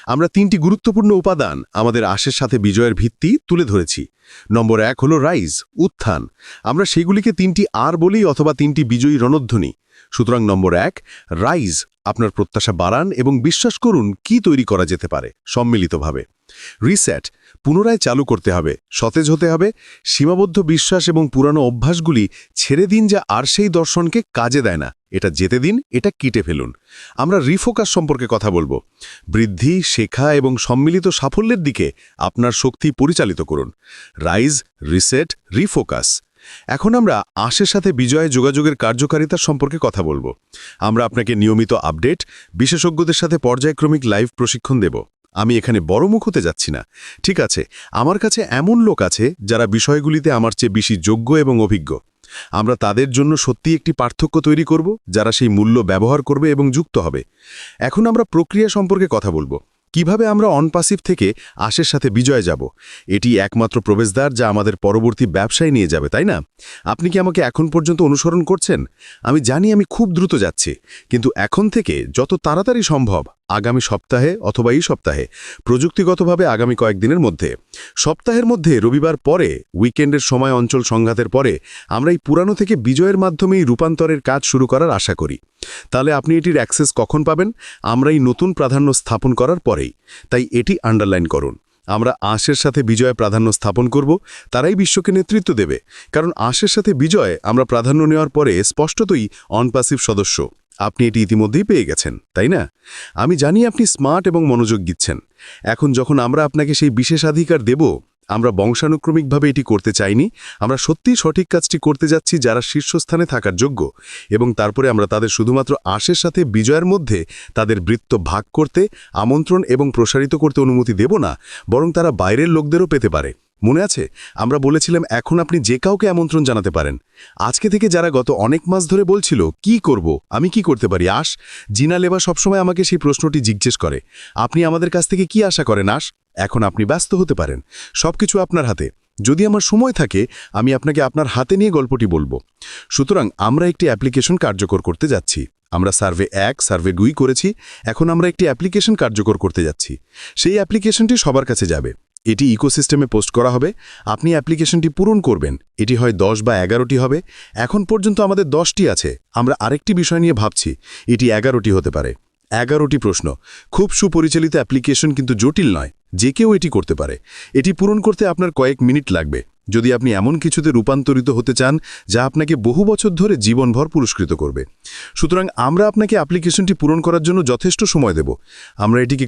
আমরা 3টি গুরুত্বপূর্ণ উপাদান আমাদের আশের সাথে বিজয়ের ভিত্তি তুলে ধরেছি। নম্বর 1 হলো রাইজ, উত্থান। আমরা সেগুলিকে 3টি আর বলি অথবা 3টি বিজয়ী রণধ্বনি। সুতরাং নম্বর 1, রাইজ, আপনার প্রত্যাশা বাড়ান এবং বিশ্বাস করুন কি তৈরি করা যেতে পারে সম্মিলিতভাবে। রিসেট, পুনরায় চালু করতে হবে, সতেজ হতে হবে, সীমাবদ্ধ বিশ্বাস এবং পুরানো অভ্যাসগুলি ছেড়ে দিন যা আর সেই দর্শনকে কাজে দেয় না। এটা যেতে দিন, এটা কেটে ফেলুন। আমরা রিফোকাস সম্পর্কে কথা বলবো। বৃদ্ধি, শেখা এবং সম্মিলিত সাফল্যের দিকে আপনার শক্তি পরিচালিত করুন। Rise, reset, রিফোকাস। এখন আমরা আশের সাথে বিজয় যোগাযোগের কার্যকারিতার সম্পর্কে কথা বলবো। আমরা আপনাকে নিয়মিত আপডেট, বিশেষজ্ঞদের সাথে পর্যায়ক্রমিক লাইভ প্রশিক্ষণ দেব। আমি এখানে বড় মুখ হতে যাচ্ছি না। ঠিক আছে, আমার কাছে এমন লোক আছে যারা বিষয়গুলিতে আমার চেয়ে বেশি যোগ্য এবং অভিজ্ঞ। আমরা তাদের জন্য সত্যি একটি পার্থক্য তৈরি করব, যারা সেই মূল্য ব্যবহার করবে এবং যুক্ত হবে। এখন আমরা প্রক্রিয়া সম্পর্কে কথা বলবো। কিভাবে আমরা অনপাসিভ থেকে আশের সাথে বিজয় যাব। এটি একমাত্র প্রবেশদ্বার যা আমাদের পরবর্তী ব্যবসায় নিয়ে যাবে, তাই না? আপনি কি আমাকে এখন পর্যন্ত অনুসরণ করছেন? আমি জানি আমি খুব দ্রুত যাচ্ছি, কিন্তু এখন থেকে যত তাড়াতাড়ি সম্ভব, আগামী সপ্তাহে অথবা এই সপ্তাহে, প্রযুক্তিগতভাবে আগামী কয়েকদিনের মধ্যে, সপ্তাহের মধ্যে রবিবার পরে, উইকেন্ডের সময় অঞ্চল সংঘাতের পরে, আমরা এই পুরানো থেকে বিজয়ের মাধ্যমেই রূপান্তরের কাজ শুরু করার আশা করি। তাহলে আপনি এটির অ্যাক্সেস কখন পাবেন? আমরা এই নতুন প্রাধান্য স্থাপন করার পরেই। তাই এটি আন্ডারলাইন করুন। আমরা আশের সাথে বিজয় প্রাধান্য স্থাপন করব, তারাই বিশ্বকে নেতৃত্ব দেবে। কারণ আশের সাথে বিজয় আমরা প্রাধান্য নেওয়ার পরে স্পষ্টতই অনপাসিভ সদস্য। আপনি এটি ইতিমধ্যেই পেয়ে গেছেন, তাই না? আমি জানি আপনি স্মার্ট এবং মনোযোগ দিচ্ছেন। এখন যখন আমরা আপনাকে সেই বিশেষাধিকার দেব, আমরা বংশানুক্রমিকভাবে এটি করতে চাইনি। আমরা সত্যিই সঠিক কাজটি করতে যাচ্ছি যারা শীর্ষস্থানে থাকার যোগ্য, এবং তারপরে আমরা তাদের শুধুমাত্র আশের সাথে বিজয়ের মধ্যে তাদের বৃত্ত ভাগ করতে, আমন্ত্রণ এবং প্রসারিত করতে অনুমতি দেব না, বরং তারা বাইরের লোকদেরও পেতে পারে। মনে আছে, আমরা বলেছিলাম এখন আপনি যে কাউকে আমন্ত্রণ জানাতে পারেন। আজকে থেকে যারা গত অনেক মাস ধরে বলছিল কি করব, আমি কি করতে পারি আশ, জিনা লেবা সবসময় আমাকে সেই প্রশ্নটি জিজ্ঞেস করে, আপনি আমাদের কাছ থেকে কি আশা করেন আশ? এখন আপনি ব্যস্ত হতে পারেন। সবকিছু আপনার হাতে। যদি আমার সময় থাকে, আমি আপনাকে আপনার হাতে নিয়ে গল্পটি বলবো। সুতরাং আমরা একটি অ্যাপ্লিকেশন কার্যকর করতে যাচ্ছি। আমরা সার্ভে 1, সার্ভে 2 করেছি। এখন আমরা একটি অ্যাপ্লিকেশন কার্যকর করতে যাচ্ছি। সেই অ্যাপ্লিকেশনটি সবার কাছে যাবে। এটি ইকোসিস্টেমে পোস্ট করা হবে। আপনি অ্যাপ্লিকেশনটি পূরণ করবেন। এটি হয় 10 বা 11টি হবে। এখন পর্যন্ত আমাদের 10টি আছে। আমরা আরেকটি বিষয় নিয়ে ভাবছি, এটি 11টি হতে পারে। 11টি প্রশ্ন। খুব সুপরিচালিত অ্যাপ্লিকেশন, কিন্তু জটিল নয়। যে কেউ এটি করতে পারে। এটি পূরণ করতে আপনার কয়েক মিনিট লাগবে। যদি আপনি এমন কিছুতে রূপান্তরিত হতে চান যা আপনাকে বহু বছর ধরে জীবনভর পুরস্কৃত করবে। সুতরাং আমরা আপনাকে অ্যাপ্লিকেশনটি পূরণ করার জন্য যথেষ্ট সময় দেব। আমরা এটিকে একটি